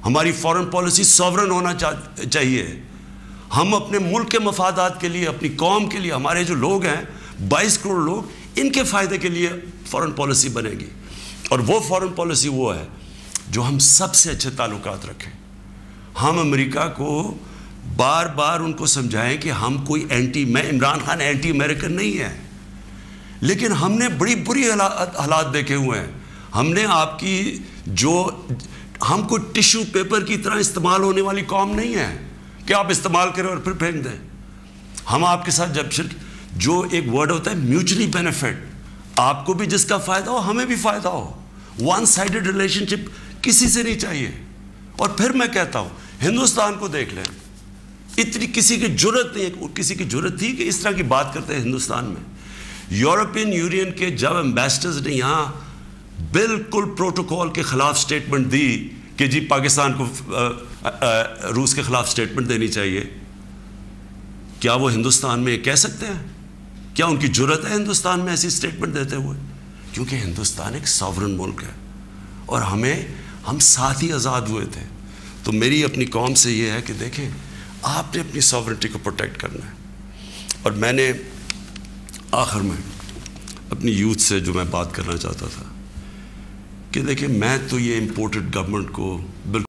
ہماری foreign policy sovereign ہونا چاہیے. ہم اپنے ملک کے مفادات کے لیے, اپنی قوم کے لیے, ہمارے جو لوگ ہیں 22 کروڑ لوگ, ان کے فائدے کے لیے فورن پالیسی بنے گی. اور وہ فورن پالیسی وہ ہے جو ہم سب سے اچھے تعلقات رکھیں. ہم امریکہ کو بار بار ان کو سمجھائیں کہ ہم کوئی میں عمران خان اینٹی امریکن نہیں ہے, لیکن ہم نے بڑی بری حالات دیکھے ہوئے ہیں. ہم نے آپ کی ہم کو ٹیشو پیپر کی طرح استعمال ہونے والی قوم نہیں ہے کہ آپ استعمال کریں اور پھر پھینک دیں. ہم آپ کے ساتھ جو ایک ورڈ ہوتا ہے میوچلی بینیفٹ, آپ کو بھی جس کا فائدہ ہو ہمیں بھی فائدہ ہو. ون سائیڈڈ ریلیشن شپ کسی سے نہیں چاہیے. اور پھر میں کہتا ہوں ہندوستان کو دیکھ لیں, اتنی کسی کی جرت نہیں, کسی کی جرت تھی کہ اس طرح کی بات کرتے ہیں ہندوستان میں. یورپین یونین کے جب ایمبیسڈرز نے یہاں بالکل پروٹوکول کے خلاف سٹیٹمنٹ دی کہ جی پاکستان کو روس کے خلاف سٹیٹمنٹ دینی چاہیے, کیا وہ ہندوستان میں کہہ سکتے ہیں؟ کیا ان کی جرت ہے ہندوستان میں ایسی سٹیٹمنٹ دیتے ہوئے؟ کیونکہ ہندوستان ایک ساورن ملک ہے اور ہم ساتھ ہی آزاد ہوئے تھے. تو میری اپنی قوم سے یہ ہے کہ دیکھیں آپ نے اپنی ساورنٹی کو پروٹیکٹ کرنا ہے. اور میں نے آخر میں اپنی یوتھ سے جو میں بات کرنا چاہتا تھا کہ دیکھیں میں تو یہ امپورٹڈ گورنمنٹ کو بالکل